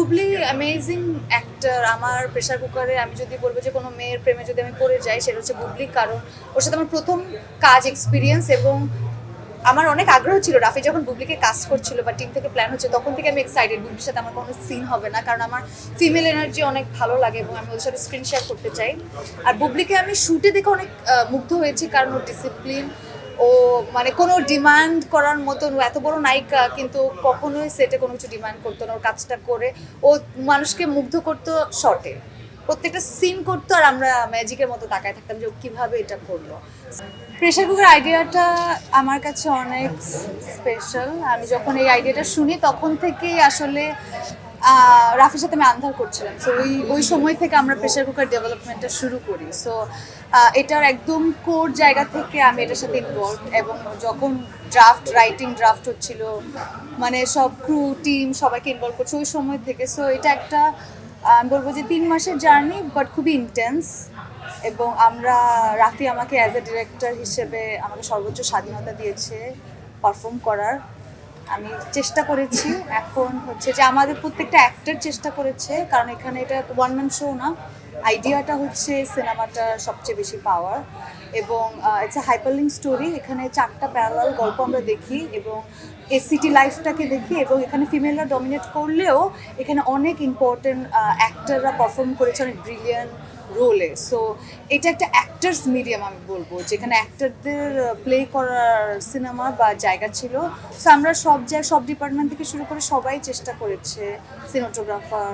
Bubly amazing actor. আমার pressure কুকারে আমি যদি বলবো যে কোনো মেয়ের প্রেমে যদি আমি পড়ে যাই সেটা হচ্ছে বুবলি, কারণ ওর সাথে আমার প্রথম কাজ এক্সপিরিয়েন্স এবং আমার অনেক আগ্রহ ছিল। রাফি যখন বুবলিকে কাজ করছিল বা টিম থেকে প্ল্যান হচ্ছে তখন থেকে আমি এক্সাইটেড বুবলির সাথে আমার কোনো সিন হবে না, কারণ আমার ফিমেল এনার্জি অনেক ভালো লাগে এবং আমি ওদের সাথে স্ক্রিন শেয়ার করতে চাই। আর বুবলিকে আমি শুটে দেখে অনেক মুগ্ধ হয়েছি, কারণ ওর ডিসিপ্লিন, ও মানে কোনো ডিমান্ড করার মতন, ও এত বড় নায়িকা কিন্তু কখনোই সেটে কোনো কিছু ডিমান্ড করতো না। ওর কাজটা করে ও মানুষকে মুগ্ধ করতো শর্টে, প্রত্যেকটা সিন করতো আর আমরা ম্যাজিকের মতো তাকায় থাকতাম যে ও কীভাবে এটা করলো। প্রেশার কুকার আইডিয়াটা আমার কাছে অনেক স্পেশাল। আমি যখন এই আইডিয়াটা শুনি তখন থেকেই আসলে রাফির সাথে আমি আন্ধার করছিলাম। সো ওই সময় থেকে আমরা প্রেশার কুকার ডেভেলপমেন্টটা শুরু করি। সো এটার একদম কোর জায়গা থেকে আমি এটার সাথে ইনভলভ, এবং যখন ড্রাফট হচ্ছিল মানে সব ক্রু টিম সবাইকে ইনভলভ করছে ওই সময় থেকে। সো এটা একটা আমি বলবো যে 3 মাসের জার্নি, বাট খুবই ইন্টেন্স। এবং রাফি আমাকে অ্যাজ এ ডিরেক্টর হিসেবে আমাকে সর্বোচ্চ স্বাধীনতা দিয়েছে পারফর্ম করার। আমি চেষ্টা করেছি, এখন হচ্ছে যে আমাদের প্রত্যেকটা অ্যাক্টর চেষ্টা করেছে, কারণ এখানে এটা ওয়ান ম্যান শো না। আইডিয়াটা হচ্ছে সিনেমাটার সবচেয়ে বেশি পাওয়ার, এবং ইটস এ হাইপারলিঙ্ক স্টোরি। এখানে 4টা প্যারালাল গল্প আমরা দেখি এবং এই সিটি লাইফটাকে দেখি, এবং এখানে ফিমেলরা ডমিনেট করলেও এখানে অনেক ইম্পর্টেন্ট অ্যাক্টররা পারফর্ম করেছে অনেক ব্রিলিয়ান্ট রোলে। সো এটা একটা অ্যাক্টার্স মিডিয়াম আমি বলবো, যেখানে অ্যাক্টরদের প্লে করার সিনেমা বা জায়গা ছিল। সো আমরা সব ডিপার্টমেন্ট থেকে শুরু করে সবাই চেষ্টা করেছে, সিনেমাটোগ্রাফার,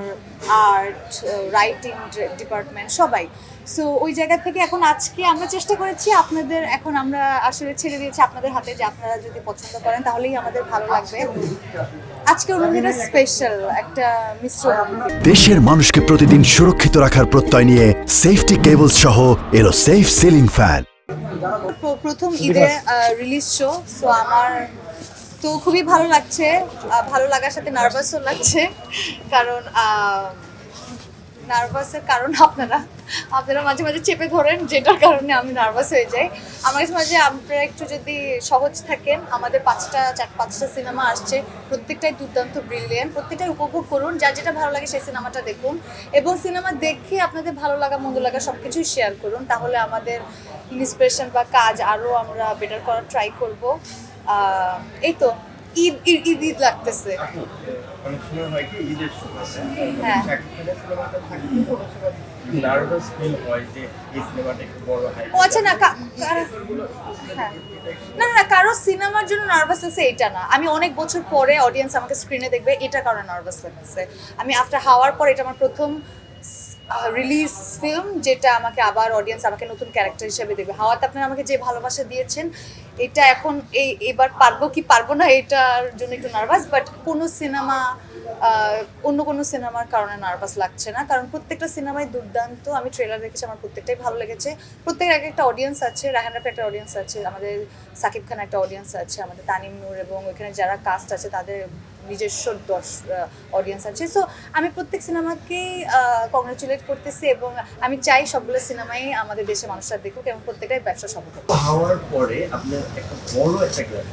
আর্ট, রাইটিং ডিপার্টমেন্ট সবাই। সো ওই জায়গা থেকে এখন আজকে আমরা চেষ্টা করেছি আপনাদের, এখন আমরা আসলে ছেড়ে দিয়েছি আপনাদের হাতে, যে আপনারা যদি পছন্দ করেন তাহলেই আমাদের ভালো লাগবে। আজকে অনুভূতিটা স্পেশাল একটা মিশ্র। দেশের মানুষকে প্রতিদিন সুরক্ষিত রাখার প্রত্যয় নিয়ে সেফটি কেবলস সহ এলো সেফ সিলিং ফ্যান। প্রথম ঈদে রিলিজ শো, সো আমার তো খুবই ভালো লাগছে। ভালো লাগার সাথে নার্ভাসও লাগছে, কারণ নার্ভাসের কারণ আপনারা মাঝে মাঝে চেপে ধরেন, যেটার কারণে আমি নার্ভাস হয়ে যাই। আমার কাছে মাঝে আপনারা একটু যদি সহজ থাকেন, আমাদের 5টা সিনেমা আসছে, প্রত্যেকটাই দুর্দান্ত ব্রিলিয়ান্ট, প্রত্যেকটাই উপভোগ করুন, যার যেটা ভালো লাগে সেই সিনেমাটা দেখুন, এবং সিনেমা দেখে আপনাদের ভালো লাগা মন্দ লাগা সব কিছুই শেয়ার করুন। তাহলে আমাদের ইন্সপিরেশন বা কাজ আরও আমরা বেটার করার ট্রাই করবো। এই তো ঈদ ঈদ ঈদ ঈদ লাগতেছে। অনেক সময় হয় কি ঈদের সময় হ্যাঁ। সিনেমাটা থাকলে নার্ভাস ফিল হয় যে এই সিনেমাটা একটু বড় হয়। ও আচ্ছা, হ্যাঁ, না কারো সিনেমার জন্য নার্ভাস লাগছে এটা না। আমি অনেক বছর পরে অডিয়েন্স আমাকে স্ক্রিনে দেখবে, এটার কারণে নার্ভাস লাগছে। আমি আফটার হাওয়ার পর এটা আমার প্রথম রিলিজ ফিল্ম, যেটা আমাকে আবার অডিয়েন্স আমাকে নতুন ক্যারেক্টার হিসেবে দেখবে। হাওয়াতে আপনারা আমাকে যে ভালোবাসা দিয়েছেন, এটা এখন এবার পারবো কি পারবো না এটার জন্য একটু নার্ভাস, বাট অন্য কোনো সিনেমার কারণে নার্ভাস লাগছে না, কারণ প্রত্যেকটা সিনেমাই দুর্দান্ত। আমি ট্রেলার দেখেছি, আমার প্রত্যেকটাই ভালো লেগেছে। প্রত্যেকের একটা অডিয়েন্স আছে, রায়হান রাফি একটা অডিয়েন্স আছে, আমাদের সাকিব খান একটা অডিয়েন্স আছে, আমাদের তানিম নূর এবং এখানে যারা কাস্ট আছে তাদের নিজস্ব অডিয়েন্স আছে। সো আমি প্রত্যেক সিনেমাকেই কংগ্রাচুলেট করতেছি, এবং আমি চাই সবগুলো সিনেমাই আমাদের দেশের মানুষরা দেখুক এবং প্রত্যেকটাই ব্যবসা সফল হোক। হওয়ার পরে আপনার একটা বড় একটা গ্যাপ,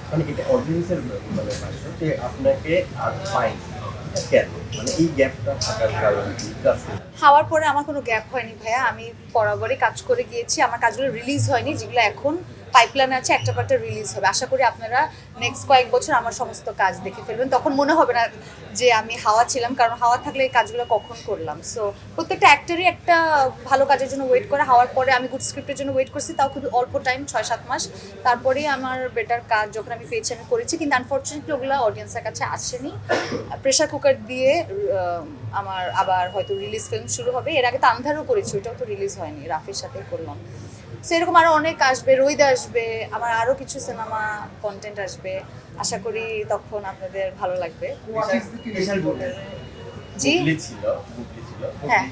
মানে এটা অডিয়েন্সের মানে ভাষ্য যে আপনাকে আর পাইনি, কেন মানে এই গ্যাপটা থাকার কারণ কি? হওয়ার পরে আমার কোনো গ্যাপ হয়নি ভাইয়া, আমি বরাবরই কাজ করে গিয়েছি। আমার কাজগুলো রিলিজ হয়নি, যেগুলো এখন পাইপলাইনে আছে, একটা পার্টটা রিলিজ হবে। আশা করি আপনারা নেক্সট কয়েক বছর আমার সমস্ত কাজ দেখে ফেলবেন, তখন মনে হবে না যে আমি হাওয়া ছিলাম, কারণ হাওয়া থাকলে এই কাজগুলো কখন করলাম। সো প্রত্যেকটা অ্যাক্টরই একটা ভালো কাজের জন্য ওয়েট করে। হওয়ার পরে আমি গুড স্ক্রিপ্টের জন্য ওয়েট করছি, তাও খুবই অল্প টাইম, 6-7 মাস। তারপরেই আমার বেটার কাজ যখন আমি পেয়েছি আমি করেছি, কিন্তু আনফর্চুনেটলি ওগুলো অডিয়েন্সের কাছে আসেনি। প্রেশার কুকার দিয়ে আমার আবার হয়তো রিলিজ ফিল্ম শুরু হবে। এর আগে তো আন্ধারও করেছি, ওটাও তো রিলিজ হয়নি, রাফির সাথেই করলাম। সো এরকম আরও অনেক আসবে, রোহিত আসবে, আমার আরও কিছু সিনেমা কন্টেন্ট আসবে। আশা করি তখন আপনাদের ভালো লাগবে। জি হ্যাঁ,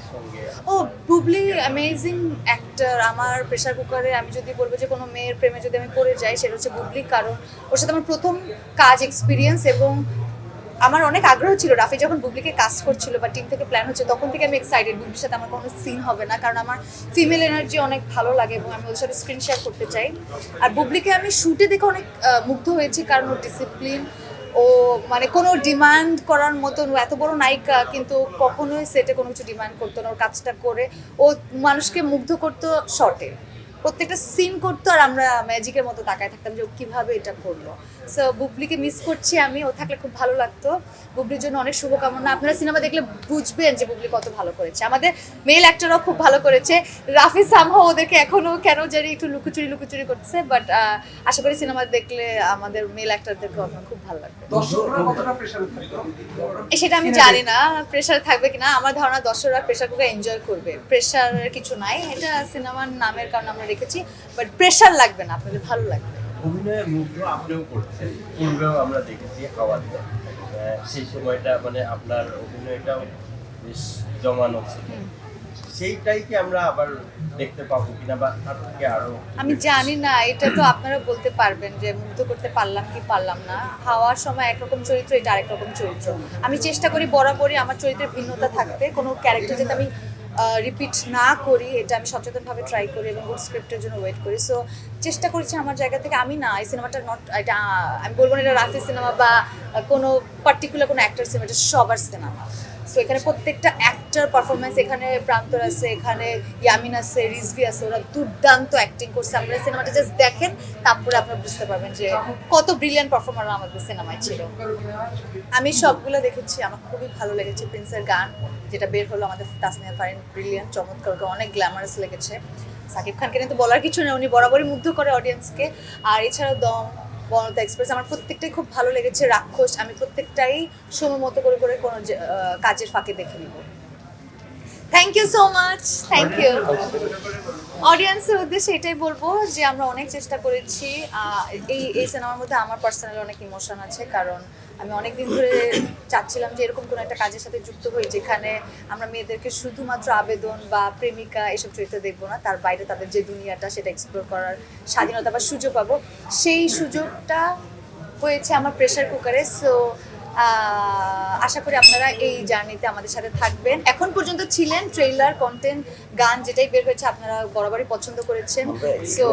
ও বুবলি অ্যামেজিং অ্যাক্টর। আমার প্রেশার কুকারে আমি যদি বলবো যে কোনো মেয়ের প্রেমে যদি আমি পড়ে যাই সেটা হচ্ছে বুবলি, কারণ ওর সাথে আমার প্রথম কাজ এক্সপিরিয়েন্স, এবং আমার অনেক আগ্রহ ছিল। রাফি যখন বুবলিকে কাস্ট করছিল বা টিম থেকে প্ল্যান হচ্ছে তখন থেকে আমি এক্সাইটেড বুবলির সাথে আমার কোনো সিন হবে না, কারণ আমার ফিমেল এনার্জি অনেক ভালো লাগে এবং আমি ওদের সাথে স্ক্রিন শেয়ার করতে চাই। আর বুবলিকে আমি শুটে দেখে অনেক মুগ্ধ হয়েছি, কারণ ওর ডিসিপ্লিন, ও ও মানে কোনো ডিমান্ড করার মতন, ও এত বড় নায়িকা কিন্তু কখনোই সেটে কোনো কিছু ডিমান্ড করতো না। ওর কাজটা করে ও মানুষকে মুগ্ধ করতো শর্টে, প্রত্যেকটা সিন করতো আর আমরা ম্যাজিকের মতো তাকায় থাকতাম যে ও কীভাবে এটা করলো। সো বুবলিকে মিস করছি আমি, ও থাকলে খুব ভালো লাগতো। বুবলির জন্য অনেক শুভকামনা। আপনারা সিনেমা দেখলে বুঝবেন যে বুবলি কত ভালো করেছে। আমাদের মেল অ্যাক্টররাও খুব ভালো করেছে। রাফি সামহাও ওদেরকে এখনও কেন জানি একটু লুকোচুরি করছে, বাট আশা করি সিনেমা দেখলে আমাদের মেল অ্যাক্টরদেরকেও আপনার খুব ভালো লাগবে। সেটা আমি জানি না প্রেশার থাকবে কিনা। আমার ধারণা দর্শকরা প্রেশারগুলো এনজয় করবে, প্রেশারের কিছু নাই। এটা সিনেমার নামের কারণে আমরা রেখেছি, বাট প্রেশার লাগবে না, আপনাদের ভালো লাগবে। অভিনয়ের মুগ্ধ আপনিও করছেন, পূর্বেও আমরা দেখেছি হাওয়াতে। সেই সময়টা মানে আপনার অভিনয়টাও বেশ জমানো ছিল, সেইটাই কি আমরা আবার দেখতে পাবো কিনা বা তার থেকে আরো? আমি জানি না, এটা তো আপনারা বলতে পারবেন যে মুগ্ধ করতে পারলাম কি পারলাম না। হাওয়ার সময় একরকম চরিত্র, এটা আরেক রকম চরিত্র। আমি চেষ্টা করি বরাবরই আমার চরিত্রের ভিন্নতা থাকতে, কোনো ক্যারেক্টার যাতে আমি রিপিট না করি, এটা আমি সচেতনভাবে ট্রাই করি এবং গুড স্ক্রিপ্টের জন্য ওয়েট করি। সো চেষ্টা করেছি আমার জায়গা থেকে। আমি না এই সিনেমাটা এটা আমি বলবো না এটা রাফি সিনেমা বা কোনো পার্টিকুলার কোনো অ্যাক্টার সিনেমা, এটা সবার সিনেমা। সো এখানে প্রত্যেকটা অ্যাক্টর পারফরমেন্স, এখানে প্রান্তর আছে, এখানে ইয়ামিন আছে, রিজভি আছে, ওরা দুর্দান্ত অ্যাক্টিং করছে। আপনারা সিনেমাটা জাস্ট দেখেন, তারপরে আপনারা বুঝতে পারবেন যে কত ব্রিলিয়ান্ট পারফর্মার আমাদের সিনেমায় ছিল। আমি সবগুলো দেখেছি, আমার খুবই ভালো লেগেছে। প্রিন্সের গান যেটা বের হলো আমাদের তাসনিয়া ফারিন, ব্রিলিয়ান্ট, চমৎকার, ওকে অনেক গ্ল্যামারাস লেগেছে। সাকিব খানকে কিন্তু বলার কিছু নেই, উনি বরাবরই মুগ্ধ করে অডিয়েন্সকে। আর এছাড়াও দম, বনতা এক্সপ্রেস আমার প্রত্যেকটাই খুব ভালো লেগেছে। রাক্ষস আমি প্রত্যেকটাই সময় মতো করে করে কোনো কাজের ফাঁকে দেখে নিব। Thank you so much, thank you. অডিয়েন্সের উদ্দেশ্যে এটাই বলবো যে আমরা অনেক চেষ্টা করেছি। এই সিনেমার মধ্যে আমার পার্সোনালি অনেক ইমোশন আছে, কারণ আমি অনেক দিন ধরে চাচ্ছিলাম যে এরকম কোনো একটা কাজের সাথে যুক্ত হই যেখানে আমরা মেয়েদেরকে শুধুমাত্র আবেদন বা প্রেমিকা এসব চরিত্র দেখবো না, তার বাইরে তাদের যে দুনিয়াটা সেটা এক্সপ্লোর করার স্বাধীনতা বা সুযোগ পাবো। সেই সুযোগটা হয়েছে আমার প্রেশার কুকারে। সো আশা করি আপনারা এই জার্নিতে আমাদের সাথে থাকবেন। এখন পর্যন্ত ছিলেন। ট্রেইলার, কন্টেন্ট, গান যেটাই বের হয়েছে আপনারা বরাবরই পছন্দ করেছেন। সো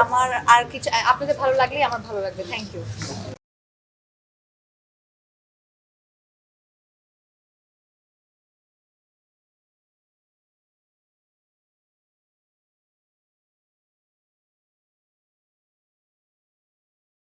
আমার আর কিছু আপনাদের ভালো লাগলেই আমার ভালো লাগবে। Thank you.